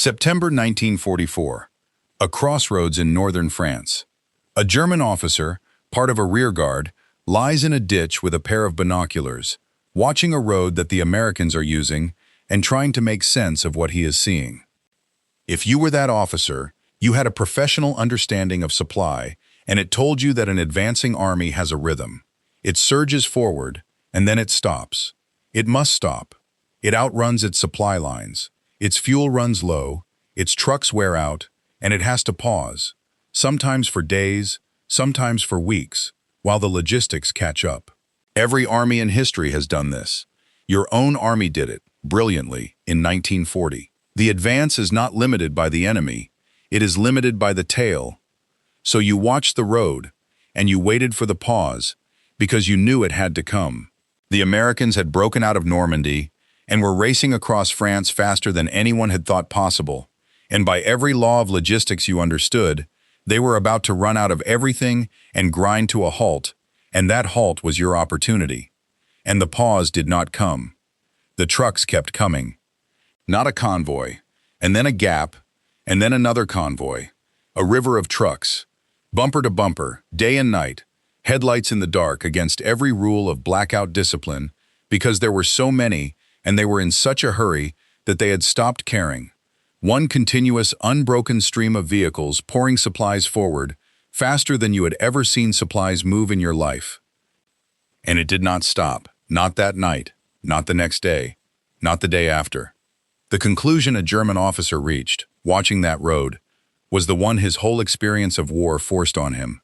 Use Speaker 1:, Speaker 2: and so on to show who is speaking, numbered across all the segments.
Speaker 1: September 1944. A crossroads in northern France. A German officer, part of a rearguard, lies in a ditch with a pair of binoculars, watching a road that the Americans are using and trying to make sense of what he is seeing. If you were that officer, you had a professional understanding of supply, and it told you that an advancing army has a rhythm. It surges forward, and then it stops. It must stop. It outruns its supply lines. Its fuel runs low, its trucks wear out, and it has to pause, sometimes for days, sometimes for weeks, while the logistics catch up. Every army in history has done this. Your own army did it, brilliantly, in 1940. The advance is not limited by the enemy, it is limited by the tail. So you watched the road, and you waited for the pause, because you knew it had to come. The Americans had broken out of Normandy, and were racing across France faster than anyone had thought possible. And by every law of logistics you understood, they were about to run out of everything and grind to a halt, and that halt was your opportunity. And the pause did not come. The trucks kept coming. Not a convoy, and then a gap, and then another convoy. A river of trucks, bumper to bumper, day and night, headlights in the dark against every rule of blackout discipline, because there were so many and they were in such a hurry that they had stopped caring. One continuous, unbroken stream of vehicles pouring supplies forward, faster than you had ever seen supplies move in your life. And it did not stop, not that night, not the next day, not the day after. The conclusion a German officer reached, watching that road, was the one his whole experience of war forced on him.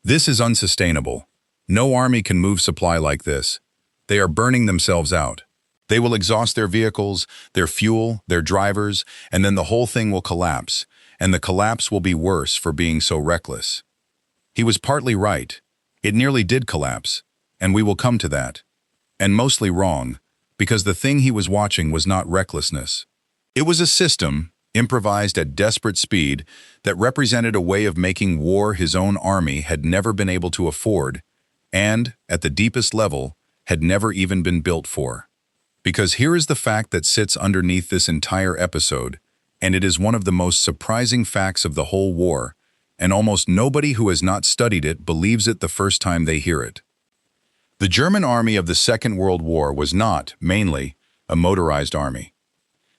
Speaker 1: This is unsustainable. No army can move supply like this. They are burning themselves out. They will exhaust their vehicles, their fuel, their drivers, and then the whole thing will collapse, and the collapse will be worse for being so reckless. He was partly right. It nearly did collapse, and we will come to that. And mostly wrong, because the thing he was watching was not recklessness. It was a system, improvised at desperate speed, that represented a way of making war his own army had never been able to afford, and, at the deepest level, had never even been built for. Because here is the fact that sits underneath this entire episode, and it is one of the most surprising facts of the whole war, and almost nobody who has not studied it believes it the first time they hear it. The German army of the Second World War was not, mainly, a motorized army.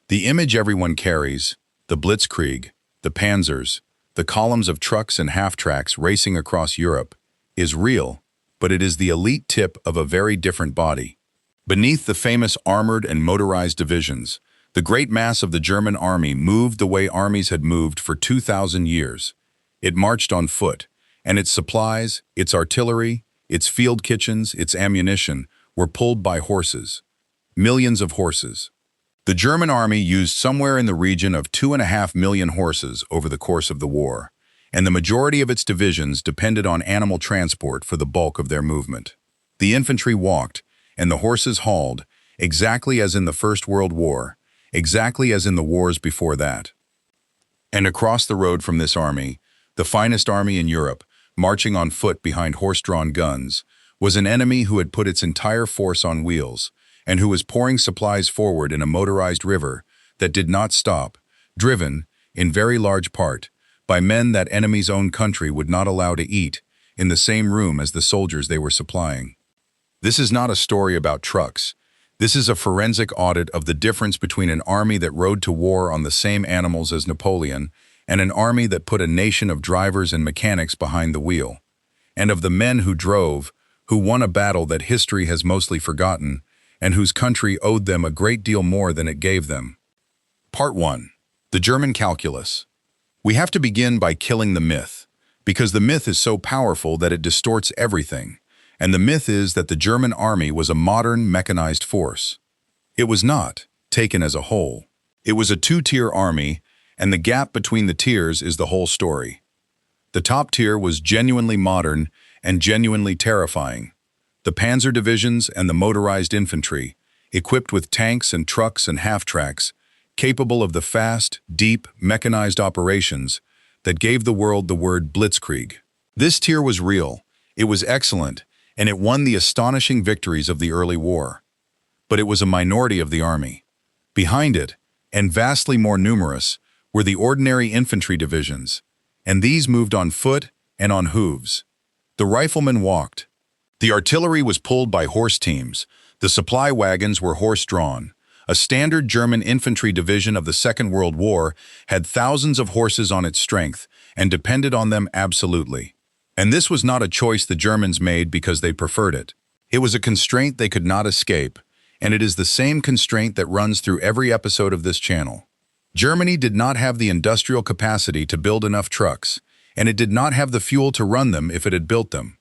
Speaker 1: The image everyone carries, the blitzkrieg, the panzers, the columns of trucks and half-tracks racing across Europe, is real, but it is the elite tip of a very different body. Beneath the famous armored and motorized divisions, the great mass of the German army moved the way armies had moved for 2,000 years. It marched on foot, and its supplies, its artillery, its field kitchens, its ammunition were pulled by horses. Millions of horses. The German army used somewhere in the region of 2.5 million horses over the course of the war, and the majority of its divisions depended on animal transport for the bulk of their movement. The infantry walked, and the horses hauled, exactly as in the First World War, exactly as in the wars before that. And across the road from this army, the finest army in Europe, marching on foot behind horse-drawn guns, was an enemy who had put its entire force on wheels, and who was pouring supplies forward in a motorized river that did not stop, driven, in very large part, by men that enemy's own country would not allow to eat, in the same room as the soldiers they were supplying. This is not a story about trucks. This is a forensic audit of the difference between an army that rode to war on the same animals as Napoleon and an army that put a nation of drivers and mechanics behind the wheel, and of the men who drove, who won a battle that history has mostly forgotten, and whose country owed them a great deal more than it gave them. Part 1. The German Calculus. We have to begin by killing the myth, because the myth is so powerful that it distorts everything. And the myth is that the German army was a modern, mechanized force. It was not, taken as a whole. It was a two-tier army, and the gap between the tiers is the whole story. The top tier was genuinely modern and genuinely terrifying. The panzer divisions and the motorized infantry, equipped with tanks and trucks and half-tracks, capable of the fast, deep, mechanized operations that gave the world the word blitzkrieg. This tier was real, it was excellent, and it won the astonishing victories of the early war. But it was a minority of the army. Behind it, and vastly more numerous, were the ordinary infantry divisions, and these moved on foot and on hooves. The riflemen walked. The artillery was pulled by horse teams. The supply wagons were horse-drawn. A standard German infantry division of the Second World War had thousands of horses on its strength and depended on them absolutely. And this was not a choice the Germans made because they preferred it. It was a constraint they could not escape, and it is the same constraint that runs through every episode of this channel. Germany did not have the industrial capacity to build enough trucks, and it did not have the fuel to run them if it had built them.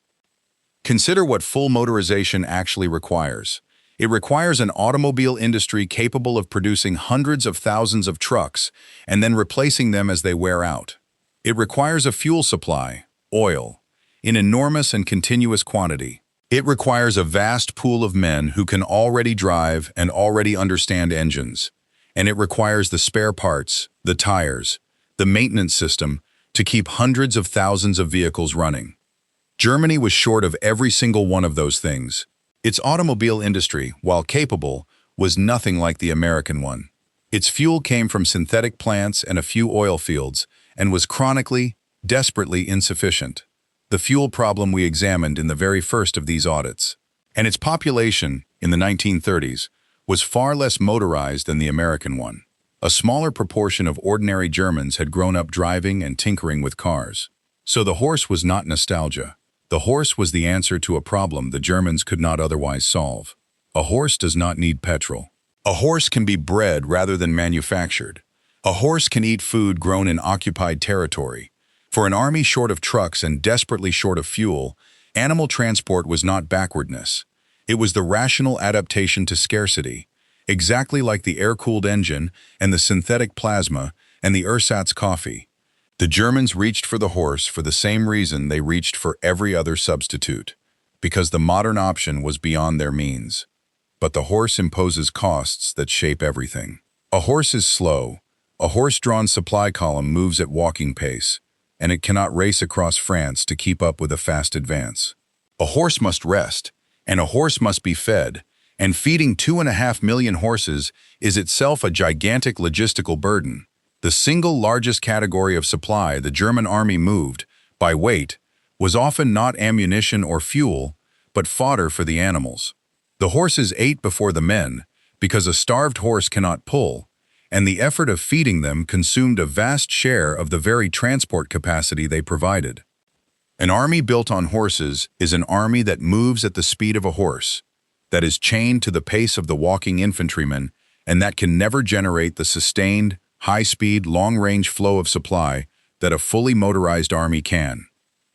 Speaker 1: Consider what full motorization actually requires. It requires an automobile industry capable of producing hundreds of thousands of trucks and then replacing them as they wear out. It requires a fuel supply, oil, in enormous and continuous quantity. It requires a vast pool of men who can already drive and already understand engines. And it requires the spare parts, the tires, the maintenance system to keep hundreds of thousands of vehicles running. Germany was short of every single one of those things. Its automobile industry, while capable, was nothing like the American one. Its fuel came from synthetic plants and a few oil fields, and was chronically, desperately insufficient. The fuel problem we examined in the very first of these audits. And its population, in the 1930s, was far less motorized than the American one. A smaller proportion of ordinary Germans had grown up driving and tinkering with cars. So the horse was not nostalgia. The horse was the answer to a problem the Germans could not otherwise solve. A horse does not need petrol. A horse can be bred rather than manufactured. A horse can eat food grown in occupied territory. For an army short of trucks and desperately short of fuel, animal transport was not backwardness. It was the rational adaptation to scarcity, exactly like the air-cooled engine and the synthetic plasma and the ersatz coffee. The Germans reached for the horse for the same reason they reached for every other substitute, because the modern option was beyond their means. But the horse imposes costs that shape everything. A horse is slow. A horse-drawn supply column moves at walking pace, and it cannot race across France to keep up with a fast advance. A horse must rest, and a horse must be fed, and feeding 2.5 million horses is itself a gigantic logistical burden. The single largest category of supply the German army moved, by weight, was often not ammunition or fuel, but fodder for the animals. The horses ate before the men, because a starved horse cannot pull, and the effort of feeding them consumed a vast share of the very transport capacity they provided. An army built on horses is an army that moves at the speed of a horse, that is chained to the pace of the walking infantryman, and that can never generate the sustained, high-speed, long-range flow of supply that a fully motorized army can.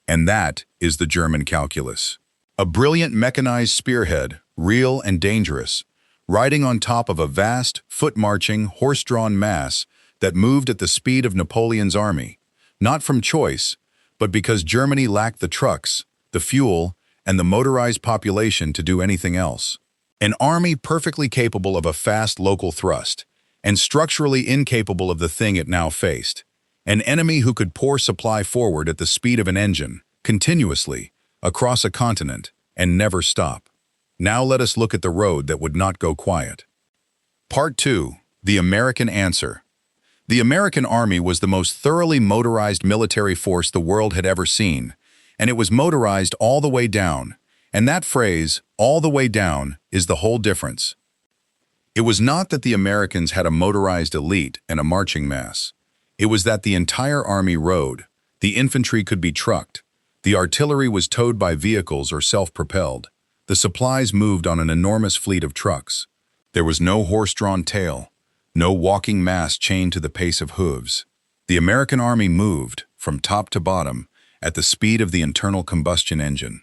Speaker 1: And that is the German calculus. A brilliant mechanized spearhead, real and dangerous, riding on top of a vast, foot-marching, horse-drawn mass that moved at the speed of Napoleon's army, not from choice, but because Germany lacked the trucks, the fuel, and the motorized population to do anything else. An army perfectly capable of a fast local thrust, and structurally incapable of the thing it now faced. An enemy who could pour supply forward at the speed of an engine, continuously, across a continent, and never stop. Now let us look at the road that would not go quiet. Part 2. The American Answer. The American Army was the most thoroughly motorized military force the world had ever seen, and it was motorized all the way down, and that phrase, all the way down, is the whole difference. It was not that the Americans had a motorized elite and a marching mass. It was that the entire army rode, the infantry could be trucked, the artillery was towed by vehicles or self-propelled, the supplies moved on an enormous fleet of trucks. There was no horse-drawn tail, no walking mass chained to the pace of hooves. The American army moved, from top to bottom, at the speed of the internal combustion engine.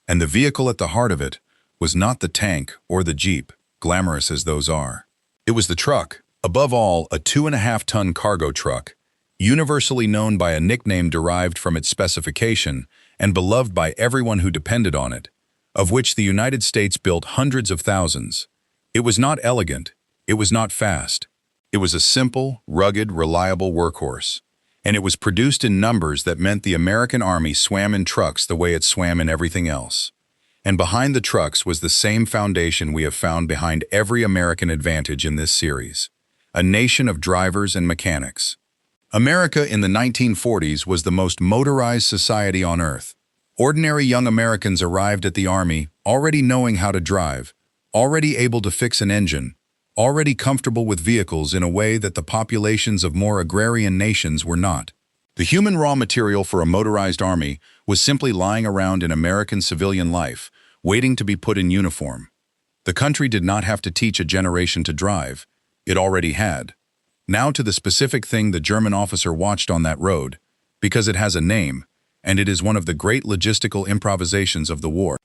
Speaker 1: And the vehicle at the heart of it was not the tank or the jeep, glamorous as those are. It was the truck, above all a 2.5-ton cargo truck, universally known by a nickname derived from its specification and beloved by everyone who depended on it, of which the United States built hundreds of thousands. It was not elegant, it was not fast. It was a simple, rugged, reliable workhorse, and it was produced in numbers that meant the American army swam in trucks the way it swam in everything else. And behind the trucks was the same foundation we have found behind every American advantage in this series: a nation of drivers and mechanics. America in the 1940s was the most motorized society on Earth. Ordinary young Americans arrived at the Army already knowing how to drive, already able to fix an engine, already comfortable with vehicles in a way that the populations of more agrarian nations were not. The human raw material for a motorized army was simply lying around in American civilian life, waiting to be put in uniform. The country did not have to teach a generation to drive. It already had. Now to the specific thing the German officer watched on that road, because it has a name, and it is one of the great logistical improvisations of the war.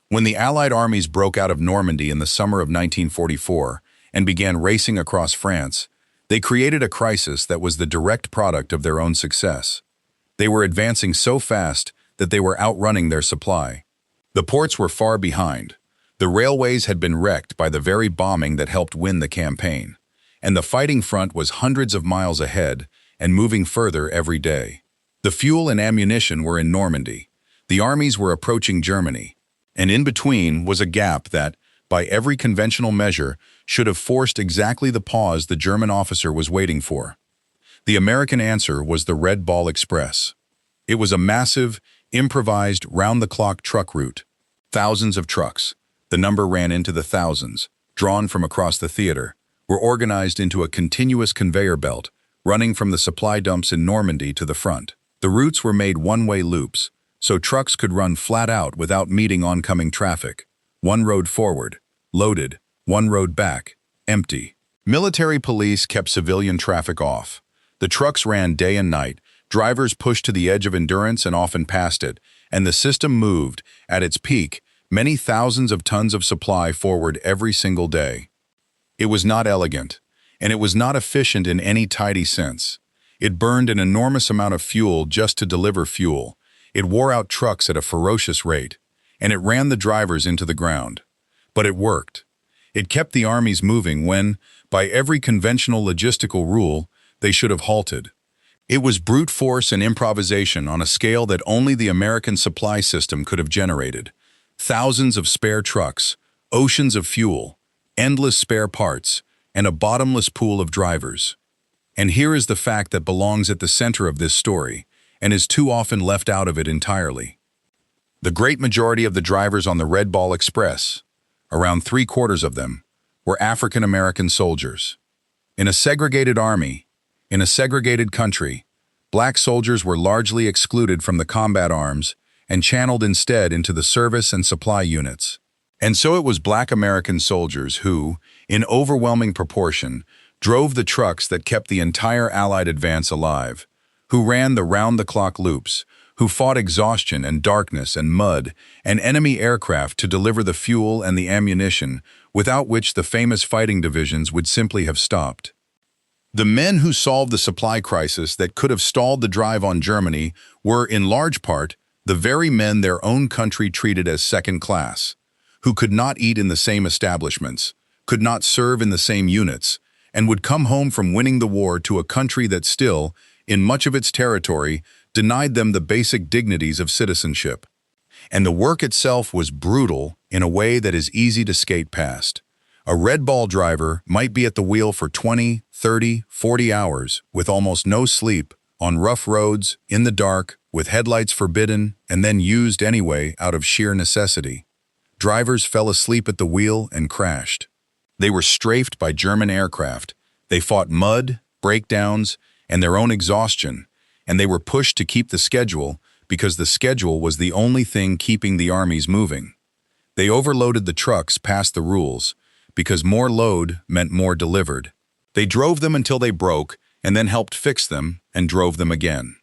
Speaker 1: When the Allied armies broke out of Normandy in the summer of 1944 and began racing across France, they created a crisis that was the direct product of their own success. They were advancing so fast that they were outrunning their supply. The ports were far behind. The railways had been wrecked by the very bombing that helped win the campaign, and the fighting front was hundreds of miles ahead and moving further every day. The fuel and ammunition were in Normandy. The armies were approaching Germany, and in between was a gap that, by every conventional measure, should have forced exactly the pause the German officer was waiting for. The American answer was the Red Ball Express. It was a massive, improvised, round-the-clock truck route. Thousands of trucks, the number ran into the thousands, drawn from across the theater, were organized into a continuous conveyor belt, running from the supply dumps in Normandy to the front. The routes were made one-way loops, so trucks could run flat out without meeting oncoming traffic. One road forward, loaded, one road back, empty. Military police kept civilian traffic off. The trucks ran day and night, drivers pushed to the edge of endurance and often past it, and the system moved, at its peak, many thousands of tons of supply forward every single day. It was not elegant, and it was not efficient in any tidy sense. It burned an enormous amount of fuel just to deliver fuel. It wore out trucks at a ferocious rate, and it ran the drivers into the ground. But it worked. It kept the armies moving when, by every conventional logistical rule, they should have halted. It was brute force and improvisation on a scale that only the American supply system could have generated. Thousands of spare trucks, oceans of fuel, endless spare parts, and a bottomless pool of drivers. And here is the fact that belongs at the center of this story, and is too often left out of it entirely. The great majority of the drivers on the Red Ball Express, around 3/4 of them, were African American soldiers. In a segregated army, in a segregated country, black soldiers were largely excluded from the combat arms and channeled instead into the service and supply units. And so it was black American soldiers who, in overwhelming proportion, drove the trucks that kept the entire Allied advance alive, who ran the round-the-clock loops, who fought exhaustion and darkness and mud and enemy aircraft to deliver the fuel and the ammunition, without which the famous fighting divisions would simply have stopped. The men who solved the supply crisis that could have stalled the drive on Germany were, in large part, the very men their own country treated as second class, who could not eat in the same establishments, could not serve in the same units, and would come home from winning the war to a country that still, in much of its territory, denied them the basic dignities of citizenship. And the work itself was brutal in a way that is easy to skate past. A Red Ball driver might be at the wheel for 20, 30, 40 hours, with almost no sleep, on rough roads, in the dark, with headlights forbidden, and then used anyway out of sheer necessity. Drivers fell asleep at the wheel and crashed. They were strafed by German aircraft. They fought mud, breakdowns, and their own exhaustion, and they were pushed to keep the schedule because the schedule was the only thing keeping the armies moving. They overloaded the trucks past the rules because more load meant more delivered. They drove them until they broke and then helped fix them and drove them again.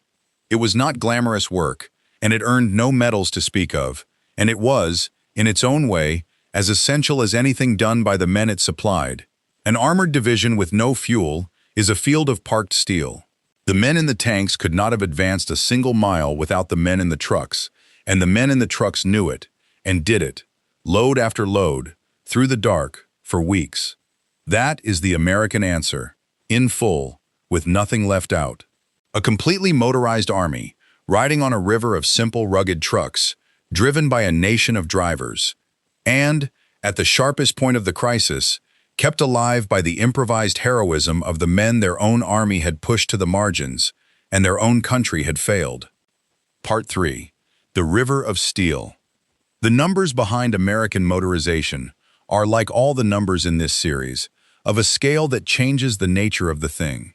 Speaker 1: It was not glamorous work, and it earned no medals to speak of, and it was, in its own way, as essential as anything done by the men it supplied. An armored division with no fuel is a field of parked steel. The men in the tanks could not have advanced a single mile without the men in the trucks, and the men in the trucks knew it, and did it, load after load, through the dark, for weeks. That is the American answer, in full, with nothing left out. A completely motorized army, riding on a river of simple, rugged trucks, driven by a nation of drivers, and, at the sharpest point of the crisis, kept alive by the improvised heroism of the men their own army had pushed to the margins, and their own country had failed. Part 3. The River of Steel. The numbers behind American motorization are, like all the numbers in this series, of a scale that changes the nature of the thing.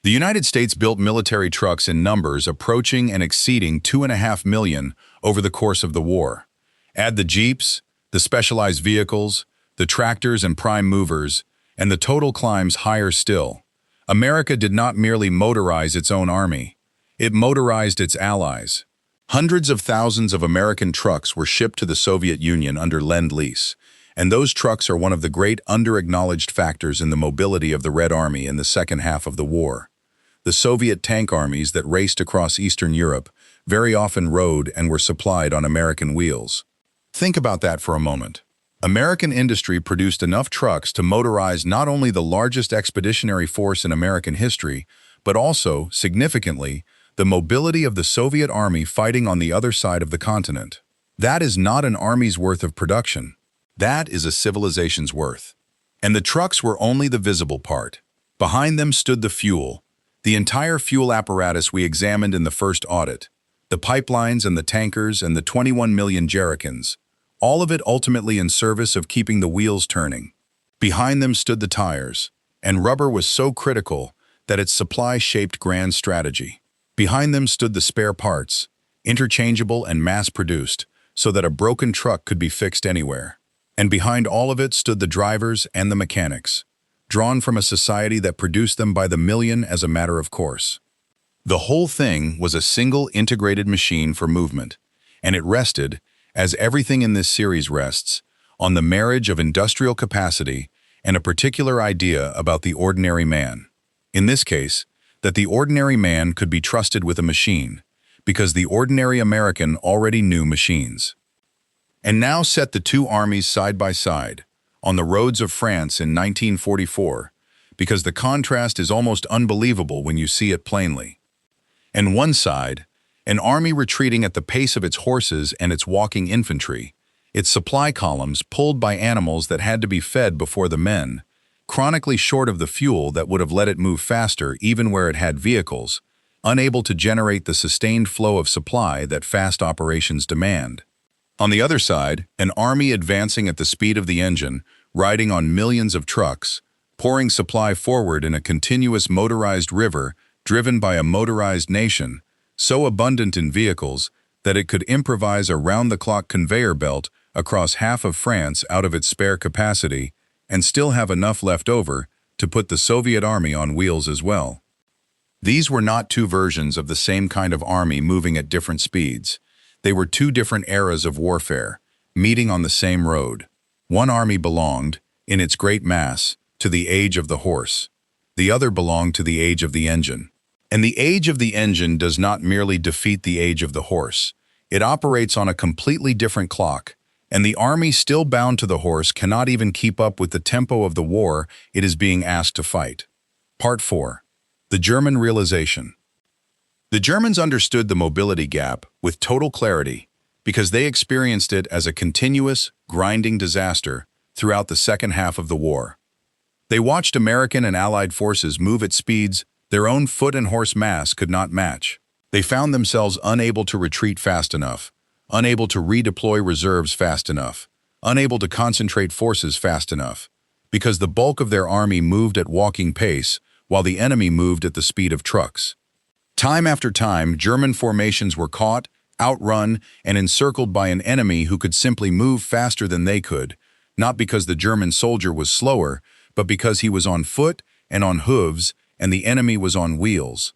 Speaker 1: The United States built military trucks in numbers approaching and exceeding 2.5 million over the course of the war. Add the jeeps, the specialized vehicles, the tractors and prime movers, and the total climbs higher still. America did not merely motorize its own army, it motorized its allies. Hundreds of thousands of American trucks were shipped to the Soviet Union under Lend-Lease, and those trucks are one of the great under-acknowledged factors in the mobility of the Red Army in the second half of the war. The Soviet tank armies that raced across Eastern Europe very often rode and were supplied on American wheels. Think about that for a moment. American industry produced enough trucks to motorize not only the largest expeditionary force in American history, but also, significantly, the mobility of the Soviet army fighting on the other side of the continent. That is not an army's worth of production. That is a civilization's worth. And the trucks were only the visible part. Behind them stood the fuel, the entire fuel apparatus we examined in the first audit, the pipelines and the tankers and the 21 million jerrycans, all of it ultimately in service of keeping the wheels turning. Behind them stood the tires, and rubber was so critical that its supply shaped grand strategy. Behind them stood the spare parts, interchangeable and mass-produced, so that a broken truck could be fixed anywhere. And behind all of it stood the drivers and the mechanics, drawn from a society that produced them by the million as a matter of course. The whole thing was a single integrated machine for movement, and it rested, as everything in this series rests, on the marriage of industrial capacity and a particular idea about the ordinary man. In this case, that the ordinary man could be trusted with a machine, because the ordinary American already knew machines. And now set the two armies side by side, on the roads of France in 1944, because the contrast is almost unbelievable when you see it plainly. And one side, an army retreating at the pace of its horses and its walking infantry, its supply columns pulled by animals that had to be fed before the men, chronically short of the fuel that would have let it move faster even where it had vehicles, unable to generate the sustained flow of supply that fast operations demand. On the other side, an army advancing at the speed of the engine, riding on millions of trucks, pouring supply forward in a continuous motorized river driven by a motorized nation, so abundant in vehicles that it could improvise a round-the-clock conveyor belt across half of France out of its spare capacity and still have enough left over to put the Soviet army on wheels as well. These were not two versions of the same kind of army moving at different speeds. They were two different eras of warfare, meeting on the same road. One army belonged, in its great mass, to the age of the horse. The other belonged to the age of the engine. And the age of the engine does not merely defeat the age of the horse. It operates on a completely different clock, and the army still bound to the horse cannot even keep up with the tempo of the war it is being asked to fight. Part 4. The German realization. The Germans understood the mobility gap with total clarity because they experienced it as a continuous, grinding disaster throughout the second half of the war. They watched American and Allied forces move at speeds their own foot and horse mass could not match. They found themselves unable to retreat fast enough, unable to redeploy reserves fast enough, unable to concentrate forces fast enough, because the bulk of their army moved at walking pace while the enemy moved at the speed of trucks. Time after time, German formations were caught, outrun, and encircled by an enemy who could simply move faster than they could, not because the German soldier was slower, but because he was on foot and on hooves, and the enemy was on wheels.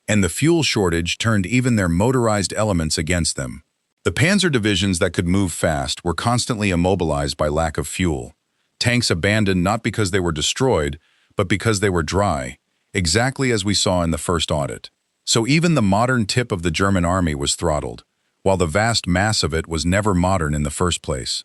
Speaker 1: And the fuel shortage turned even their motorized elements against them. The panzer divisions that could move fast were constantly immobilized by lack of fuel. Tanks abandoned not because they were destroyed, but because they were dry, exactly as we saw in the first audit. So even the modern tip of the German army was throttled, while the vast mass of it was never modern in the first place.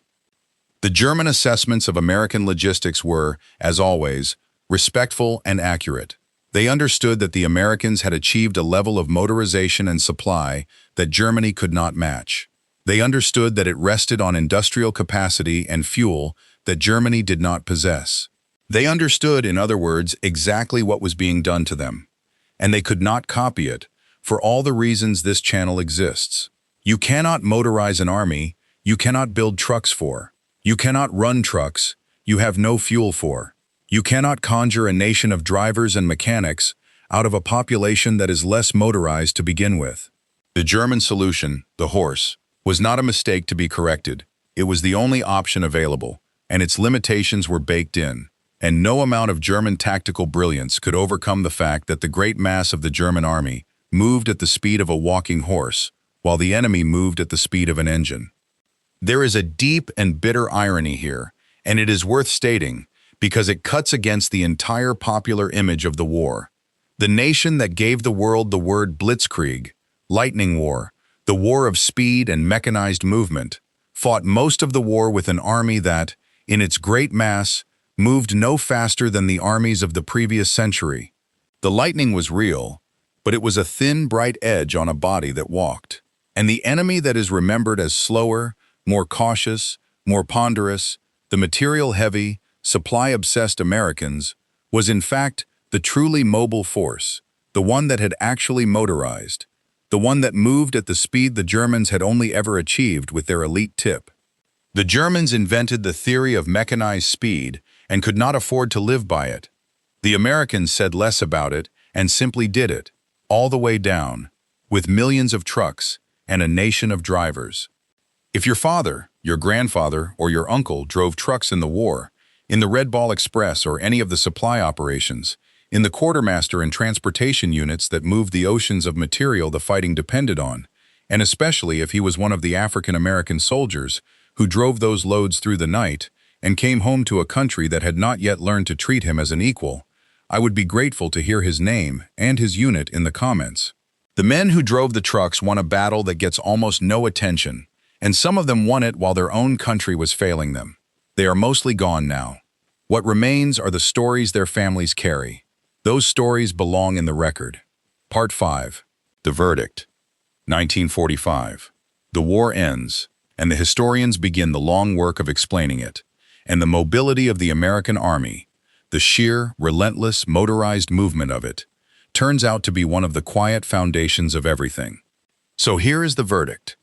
Speaker 1: The German assessments of American logistics were, as always, respectful and accurate. They understood that the Americans had achieved a level of motorization and supply that Germany could not match. They understood that it rested on industrial capacity and fuel that Germany did not possess. They understood, in other words, exactly what was being done to them, and they could not copy it, for all the reasons this channel exists. You cannot motorize an army, you cannot build trucks for. You cannot run trucks, you have no fuel for. You cannot conjure a nation of drivers and mechanics out of a population that is less motorized to begin with. The German solution, the horse, was not a mistake to be corrected. It was the only option available, and its limitations were baked in. And no amount of German tactical brilliance could overcome the fact that the great mass of the German army moved at the speed of a walking horse, while the enemy moved at the speed of an engine. There is a deep and bitter irony here, and it is worth stating because it cuts against the entire popular image of the war. The nation that gave the world the word blitzkrieg, lightning war, the war of speed and mechanized movement, fought most of the war with an army that, in its great mass, moved no faster than the armies of the previous century. The lightning was real, but it was a thin, bright edge on a body that walked. And the enemy that is remembered as slower, more cautious, more ponderous, the material-heavy, supply-obsessed Americans, was in fact the truly mobile force, the one that had actually motorized, the one that moved at the speed the Germans had only ever achieved with their elite tip. The Germans invented the theory of mechanized speed and could not afford to live by it. The Americans said less about it and simply did it, all the way down, with millions of trucks and a nation of drivers. If your father, your grandfather, or your uncle drove trucks in the war, in the Red Ball Express or any of the supply operations, in the quartermaster and transportation units that moved the oceans of material the fighting depended on, and especially if he was one of the African-American soldiers who drove those loads through the night and came home to a country that had not yet learned to treat him as an equal, I would be grateful to hear his name and his unit in the comments. The men who drove the trucks won a battle that gets almost no attention, and some of them won it while their own country was failing them. They are mostly gone now. What remains are the stories their families carry. Those stories belong in the record. Part 5. The Verdict. 1945. The war ends, and the historians begin the long work of explaining it. And the mobility of the American army, the sheer, relentless, motorized movement of it, turns out to be one of the quiet foundations of everything. So here is the verdict.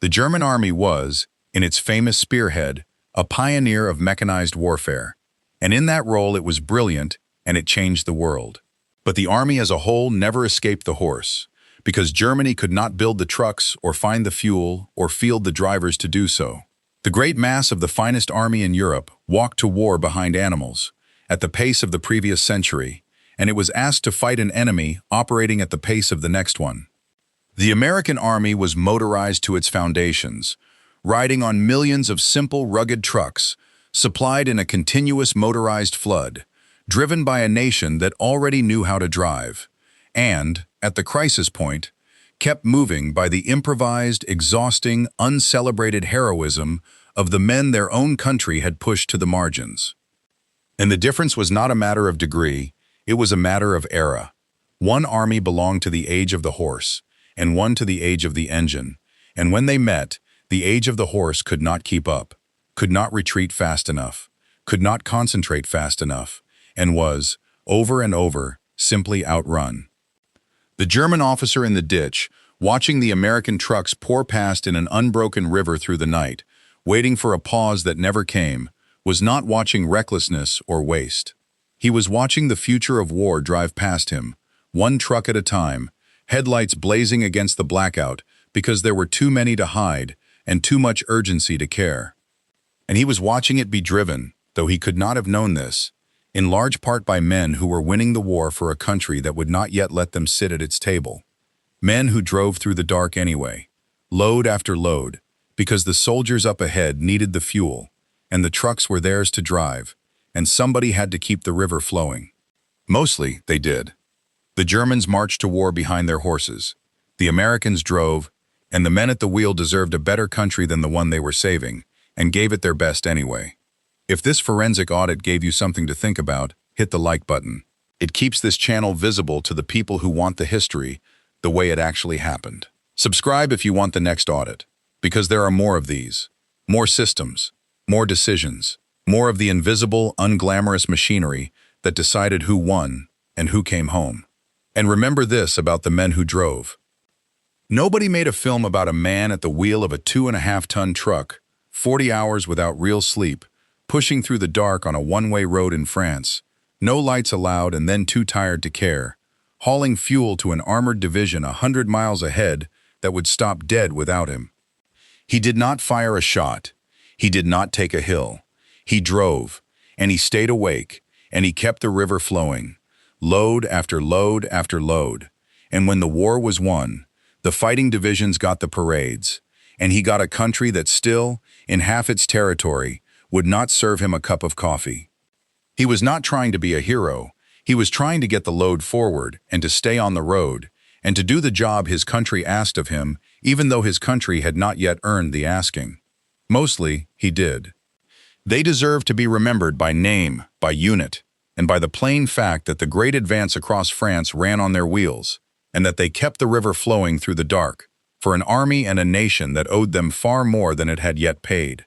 Speaker 1: The German army was, in its famous spearhead, a pioneer of mechanized warfare, and in that role it was brilliant and it changed the world. But the army as a whole never escaped the horse, because Germany could not build the trucks or find the fuel or field the drivers to do so. The great mass of the finest army in Europe walked to war behind animals, at the pace of the previous century, and it was asked to fight an enemy operating at the pace of the next one. The American army was motorized to its foundations, riding on millions of simple, rugged trucks, supplied in a continuous motorized flood, driven by a nation that already knew how to drive, and, at the crisis point, kept moving by the improvised, exhausting, uncelebrated heroism of the men their own country had pushed to the margins. And the difference was not a matter of degree, it was a matter of era. One army belonged to the age of the horse, and one to the age of the engine, and when they met, the age of the horse could not keep up, could not retreat fast enough, could not concentrate fast enough, and was, over and over, simply outrun. The German officer in the ditch, watching the American trucks pour past in an unbroken river through the night, waiting for a pause that never came, was not watching recklessness or waste. He was watching the future of war drive past him, one truck at a time, headlights blazing against the blackout because there were too many to hide and too much urgency to care. And he was watching it be driven, though he could not have known this, in large part by men who were winning the war for a country that would not yet let them sit at its table. Men who drove through the dark anyway, load after load, because the soldiers up ahead needed the fuel, and the trucks were theirs to drive, and somebody had to keep the river flowing. Mostly, they did. The Germans marched to war behind their horses. The Americans drove, and the men at the wheel deserved a better country than the one they were saving, and gave it their best anyway. If this forensic audit gave you something to think about, hit the like button. It keeps this channel visible to the people who want the history the way it actually happened. Subscribe if you want the next audit, because there are more of these. More systems, more decisions, more of the invisible, unglamorous machinery that decided who won and who came home. And remember this about the men who drove. Nobody made a film about a man at the wheel of a 2.5-ton truck, 40 hours without real sleep, pushing through the dark on a one-way road in France, no lights allowed and then too tired to care, hauling fuel to an armored division 100 miles ahead that would stop dead without him. He did not fire a shot. He did not take a hill. He drove, and he stayed awake, and he kept the river flowing, load after load after load. And when the war was won, the fighting divisions got the parades, and he got a country that still, in half its territory, would not serve him a cup of coffee. He was not trying to be a hero. He was trying to get the load forward and to stay on the road, and to do the job his country asked of him, even though his country had not yet earned the asking. Mostly, he did. They deserve to be remembered by name, by unit, and by the plain fact that the great advance across France ran on their wheels, and that they kept the river flowing through the dark, for an army and a nation that owed them far more than it had yet paid.